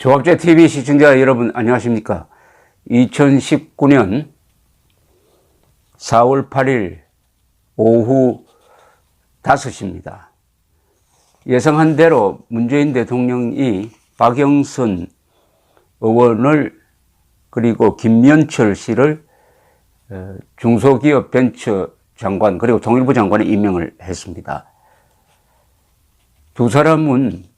조합제 TV 시청자 여러분 안녕하십니까? 2019년 4월 8일 오후 5시입니다. 예상한 대로 문재인 대통령이 박영선 의원을 그리고 김연철 씨를 중소기업벤처장관 그리고 통일부 장관에 임명을 했습니다. 두 사람은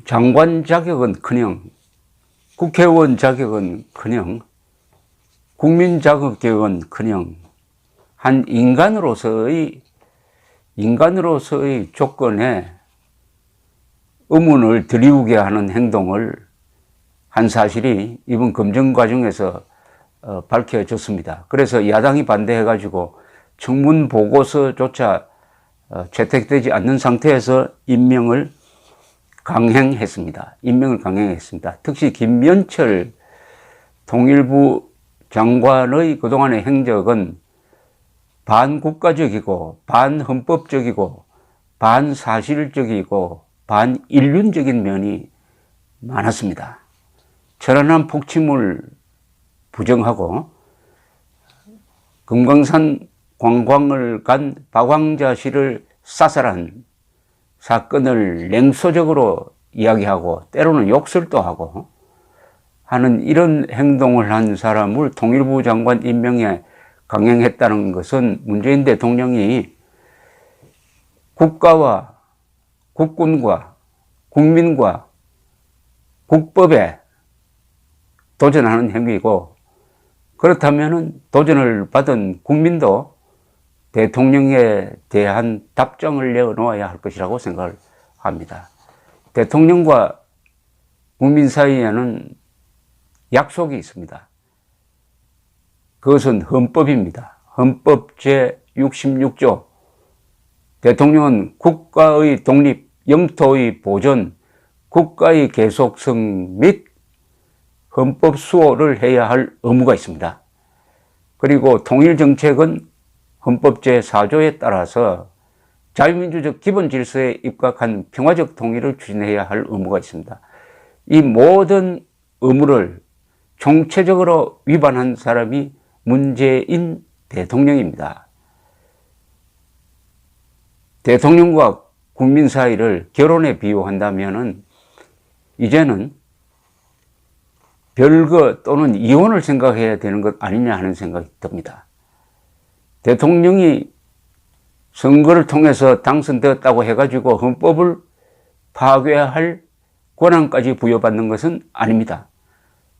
장관 자격은커녕 국회의원 자격은커녕 국민 자격은커녕 한 인간으로서의 조건에 의문을 들이우게 하는 행동을 한 사실이 이번 검증 과정에서 밝혀졌습니다. 그래서 야당이 반대해가지고 청문 보고서조차 채택되지 않는 상태에서 임명을 강행했습니다. 특히 김연철 통일부 장관의 그동안의 행적은 반국가적이고 반헌법적이고 반사실적이고 반인륜적인 면이 많았습니다. 천안함 폭침을 부정하고 금강산 관광을 간 박왕자 씨를 사살한 사건을 냉소적으로 이야기하고 때로는 욕설도 하고 하는 이런 행동을 한 사람을 통일부 장관 임명에 강행했다는 것은 문재인 대통령이 국가와 국군과 국민과 국법에 도전하는 행위이고, 그렇다면 도전을 받은 국민도 대통령에 대한 답장을 내어놓아야 할 것이라고 생각을 합니다. 대통령과 국민 사이에는 약속이 있습니다. 그것은 헌법입니다. 헌법 제66조. 대통령은 국가의 독립, 영토의 보존, 국가의 계속성 및 헌법 수호를 해야 할 의무가 있습니다. 그리고 통일정책은 헌법 제4조에 따라서 자유민주적 기본 질서에 입각한 평화적 통일을 추진해야 할 의무가 있습니다. 이 모든 의무를 총체적으로 위반한 사람이 문재인 대통령입니다. 대통령과 국민 사이를 결혼에 비유한다면은 이제는 별거 또는 이혼을 생각해야 되는 것 아니냐 하는 생각이 듭니다. 대통령이 선거를 통해서 당선되었다고 해가지고 헌법을 파괴할 권한까지 부여받는 것은 아닙니다.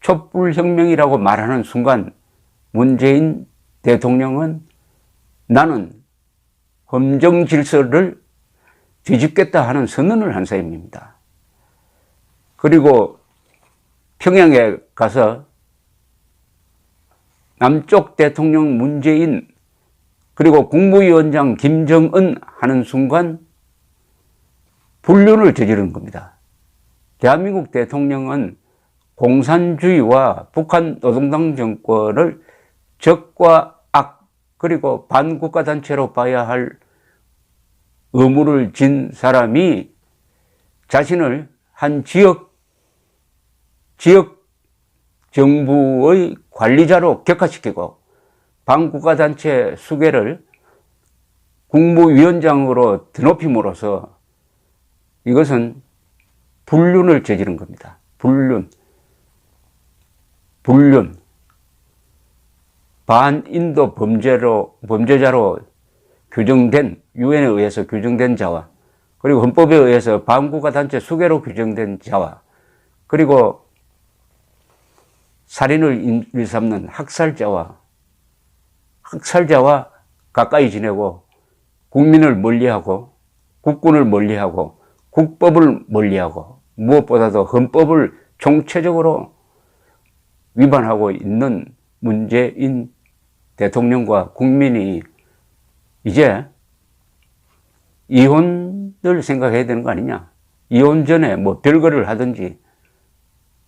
촛불혁명이라고 말하는 순간 문재인 대통령은 나는 헌정 질서를 뒤집겠다 하는 선언을 한 사람입니다. 그리고 평양에 가서 남쪽 대통령 문재인 그리고 국무위원장 김정은 하는 순간 불륜을 저지른 겁니다. 대한민국 대통령은 공산주의와 북한 노동당 정권을 적과 악 그리고 반국가단체로 봐야 할 의무를 진 사람이 자신을 한 지역 정부의 관리자로 격화시키고 반국가단체 수개를 국무위원장으로 드높임으로써 이것은 불륜을 저지른 겁니다. 불륜. 반인도 범죄자로 규정된, 유엔에 의해서 규정된 자와, 그리고 헌법에 의해서 반국가단체 수개로 규정된 자와, 그리고 살인을 일삼는 학살자와 가까이 지내고 국민을 멀리하고 국군을 멀리하고 국법을 멀리하고 무엇보다도 헌법을 총체적으로 위반하고 있는 문재인 대통령과 국민이 이제 이혼을 생각해야 되는 거 아니냐. 이혼 전에 뭐 별거를 하든지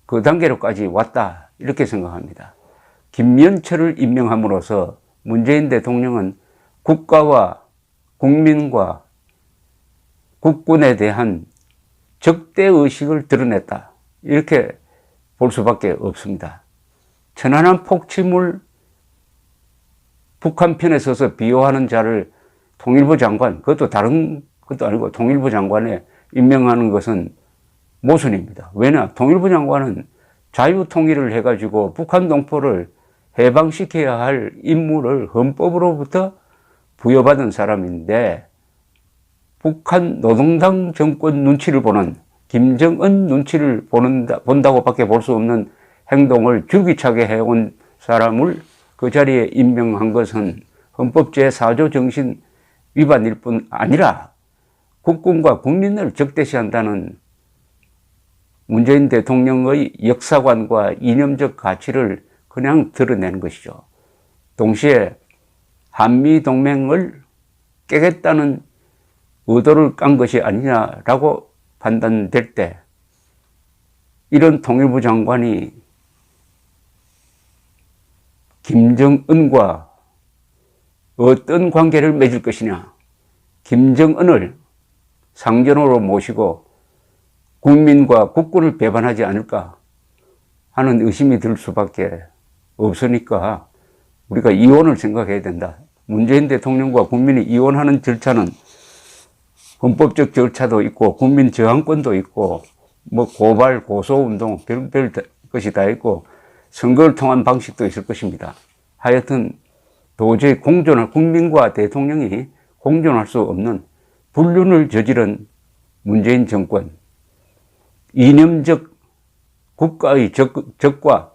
그 단계로까지 왔다 이렇게 생각합니다. 김연철을 임명함으로써 문재인 대통령은 국가와 국민과 국군에 대한 적대의식을 드러냈다. 이렇게 볼 수밖에 없습니다. 천안함 폭침을 북한 편에 서서 비호하는 자를 통일부 장관, 그것도 다른 것도 아니고 통일부 장관에 임명하는 것은 모순입니다. 왜냐? 통일부 장관은 자유통일을 해가지고 북한 동포를 해방시켜야 할 임무를 헌법으로부터 부여받은 사람인데 북한 노동당 정권 눈치를 보는 김정은 눈치를 본다고 밖에 볼 수 없는 행동을 줄기차게 해온 사람을 그 자리에 임명한 것은 헌법 제4조 정신 위반일 뿐 아니라 국군과 국민을 적대시한다는 문재인 대통령의 역사관과 이념적 가치를 그냥 드러내는 것이죠. 동시에 한미동맹을 깨겠다는 의도를 깐 것이 아니냐라고 판단될 때 이런 통일부 장관이 김정은과 어떤 관계를 맺을 것이냐, 김정은을 상전으로 모시고 국민과 국군을 배반하지 않을까 하는 의심이 들 수밖에 없으니까 우리가 이혼을 생각해야 된다. 문재인 대통령과 국민이 이혼하는 절차는 헌법적 절차도 있고 국민 저항권도 있고 뭐 고발 고소운동 별별 것이 다 있고 선거를 통한 방식도 있을 것입니다. 하여튼 도저히 국민과 대통령이 공존할 수 없는 불륜을 저지른 문재인 정권, 이념적 국가의 적과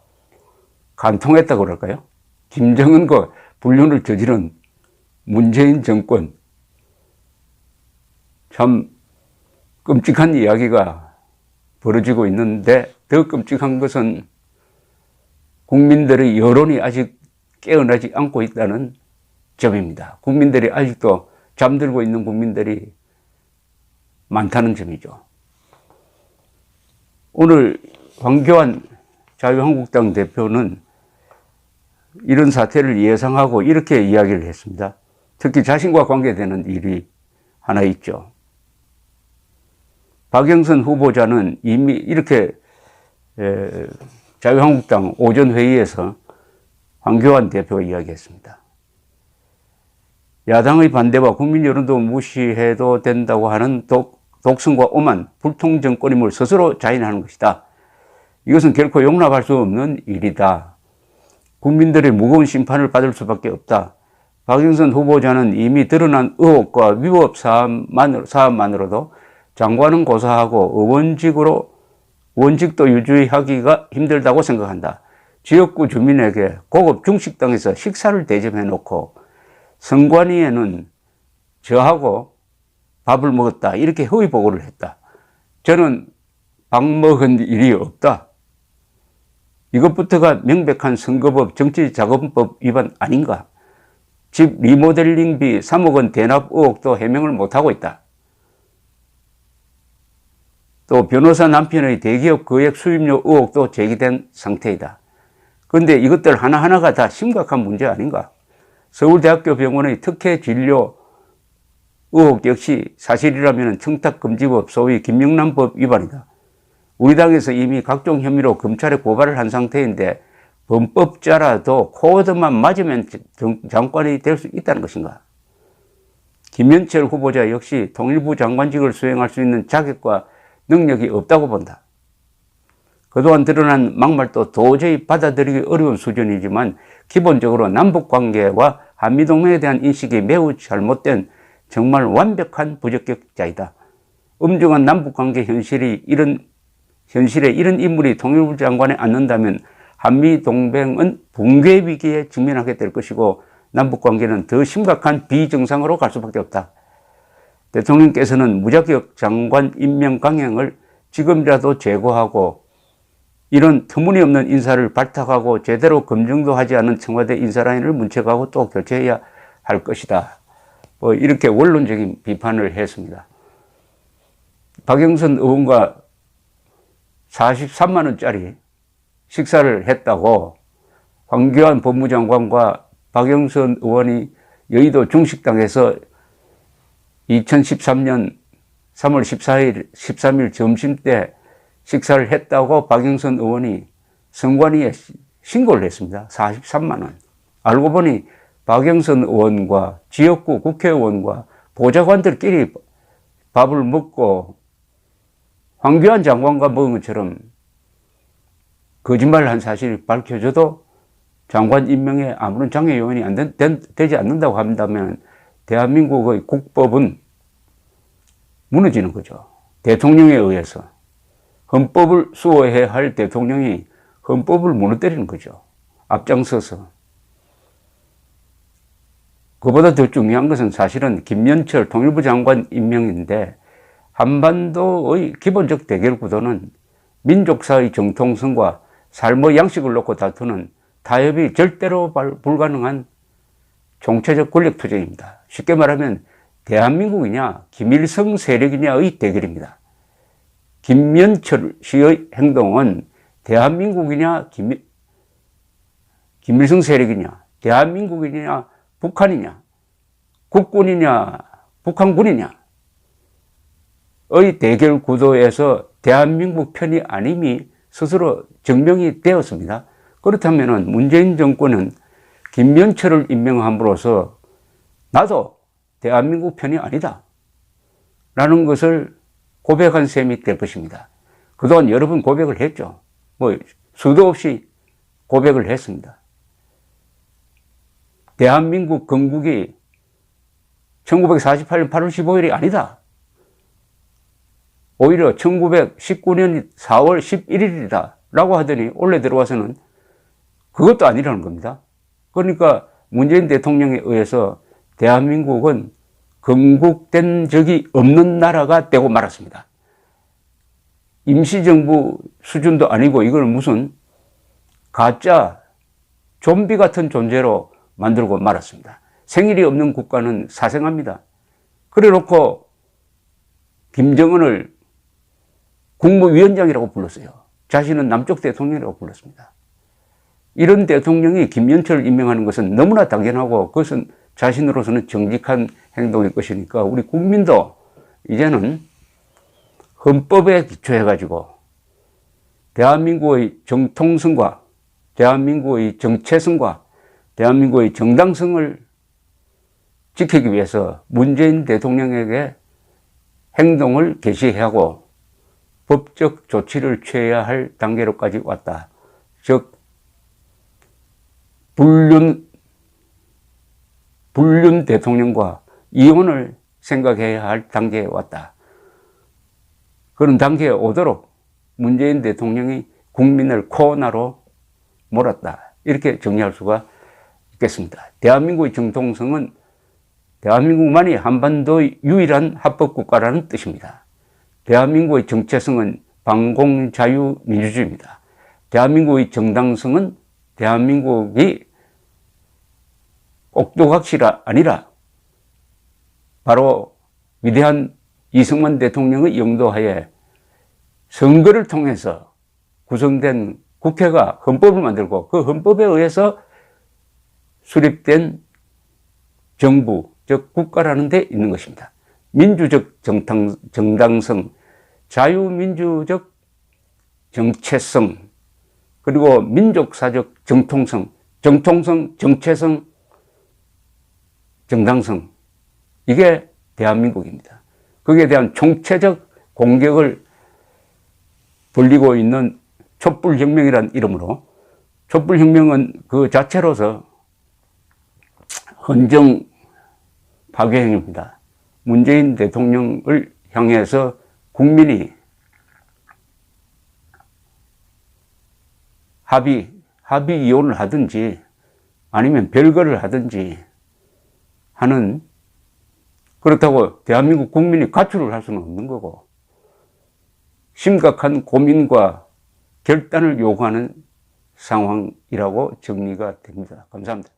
간통했다고 그럴까요? 김정은과 불륜을 저지른 문재인 정권, 참 끔찍한 이야기가 벌어지고 있는데 더 끔찍한 것은 국민들의 여론이 아직 깨어나지 않고 있다는 점입니다. 국민들이 아직도 잠들고 있는 국민들이 많다는 점이죠. 오늘 황교안 자유한국당 대표는 이런 사태를 예상하고 이렇게 이야기를 했습니다. 특히 자신과 관계되는 일이 하나 있죠. 박영선 후보자는 이미 이렇게 자유한국당 오전 회의에서 황교안 대표가 이야기했습니다. 야당의 반대와 국민 여론도 무시해도 된다고 하는 독선과 오만, 불통 정권임을 스스로 자인하는 것이다. 이것은 결코 용납할 수 없는 일이다. 국민들의 무거운 심판을 받을 수밖에 없다. 박영선 후보자는 이미 드러난 의혹과 위법 사안만으로도 장관은 고사하고 원직도 유지하기가 힘들다고 생각한다. 지역구 주민에게 고급 중식당에서 식사를 대접해 놓고 선관위에는 저하고 밥을 먹었다. 이렇게 허위 보고를 했다. 저는 밥 먹은 일이 없다. 이것부터가 명백한 선거법 정치자금법 위반 아닌가. 집 리모델링비 3억 원 대납 의혹도 해명을 못하고 있다. 또 변호사 남편의 대기업 거액 수임료 의혹도 제기된 상태이다. 그런데 이것들 하나하나가 다 심각한 문제 아닌가. 서울대학교 병원의 특혜 진료 의혹 역시 사실이라면 청탁금지법 소위 김영란법 위반이다. 우리 당에서 이미 각종 혐의로 검찰에 고발을 한 상태인데 범법자라도 코드만 맞으면 장관이 될 수 있다는 것인가. 김현철 후보자 역시 통일부 장관직을 수행할 수 있는 자격과 능력이 없다고 본다. 그동안 드러난 막말도 도저히 받아들이기 어려운 수준이지만 기본적으로 남북관계와 한미동맹에 대한 인식이 매우 잘못된 정말 완벽한 부적격자이다. 엄중한 남북관계 현실에 이런 인물이 통일부 장관에 앉는다면 한미동맹은 붕괴 위기에 직면하게 될 것이고 남북관계는 더 심각한 비정상으로 갈 수밖에 없다. 대통령께서는 무자격 장관 임명 강행을 지금이라도 제고하고 이런 터무니없는 인사를 발탁하고 제대로 검증도 하지 않은 청와대 인사라인을 문책하고 또 교체해야 할 것이다. 이렇게 원론적인 비판을 했습니다. 박영선 의원과 43만 원짜리 식사를 했다고 황교안 법무장관과 박영선 의원이 여의도 중식당에서 2013년 3월 13일 점심 때 식사를 했다고 박영선 의원이 선관위에 신고를 했습니다. 43만 원. 알고 보니 박영선 의원과 지역구 국회의원과 보좌관들끼리 밥을 먹고 황교안 장관과 먹은 것처럼 거짓말을 한 사실이 밝혀져도 장관 임명에 아무런 장애 요인이 되지 않는다고 한다면 대한민국의 국법은 무너지는 거죠. 대통령에 의해서. 헌법을 수호해야 할 대통령이 헌법을 무너뜨리는 거죠. 앞장서서. 그보다 더 중요한 것은 사실은 김연철 통일부 장관 임명인데 한반도의 기본적 대결 구도는 민족사의 정통성과 삶의 양식을 놓고 다투는 타협이 절대로 불가능한 총체적 권력 투쟁입니다. 쉽게 말하면 대한민국이냐 김일성 세력이냐의 대결입니다. 김연철 씨의 행동은 대한민국이냐 김일성 세력이냐 대한민국이냐 북한이냐 국군이냐 북한군이냐 의 대결 구도에서 대한민국 편이 아님이 스스로 증명이 되었습니다. 그렇다면 문재인 정권은 김연철을 임명함으로써 나도 대한민국 편이 아니다 라는 것을 고백한 셈이 될 것입니다. 그동안 여러 번 고백을 했죠. 수도 없이 고백을 했습니다. 대한민국 건국이 1948년 8월 15일이 아니다. 오히려 1919년 4월 11일이다 라고 하더니 올해 들어와서는 그것도 아니라는 겁니다. 그러니까 문재인 대통령에 의해서 대한민국은 건국된 적이 없는 나라가 되고 말았습니다. 임시정부 수준도 아니고 이걸 무슨 가짜 좀비 같은 존재로 만들고 말았습니다. 생일이 없는 국가는 사생합니다. 그래 놓고 김정은을 국무위원장이라고 불렀어요. 자신은 남쪽 대통령이라고 불렀습니다. 이런 대통령이 김연철을 임명하는 것은 너무나 당연하고 그것은 자신으로서는 정직한 행동일 것이니까 우리 국민도 이제는 헌법에 기초해가지고 대한민국의 정통성과 대한민국의 정체성과 대한민국의 정당성을 지키기 위해서 문재인 대통령에게 행동을 개시해야 하고 법적 조치를 취해야 할 단계로까지 왔다. 즉 불륜 대통령과 이혼을 생각해야 할 단계에 왔다. 그런 단계에 오도록 문재인 대통령이 국민을 코너로 몰았다. 이렇게 정리할 수가 있겠습니다. 대한민국의 정통성은 대한민국만이 한반도의 유일한 합법국가라는 뜻입니다. 대한민국의 정체성은 반공자유민주주의입니다. 대한민국의 정당성은 대한민국이 옥도각시가 아니라 바로 위대한 이승만 대통령의 영도하에 선거를 통해서 구성된 국회가 헌법을 만들고 그 헌법에 의해서 수립된 정부, 즉 국가라는 데 있는 것입니다. 민주적 정당성, 자유민주적 정체성, 그리고 민족사적 정통성, 정체성, 정당성, 이게 대한민국입니다. 거기에 대한 총체적 공격을 벌이고 있는 촛불혁명이라는 이름으로, 촛불혁명은 그 자체로서 헌정 파괴행위입니다. 문재인 대통령을 향해서 국민이 합의 이혼을 하든지 아니면 별거를 하든지 하는, 그렇다고 대한민국 국민이 가출을 할 수는 없는 거고 심각한 고민과 결단을 요구하는 상황이라고 정리가 됩니다. 감사합니다.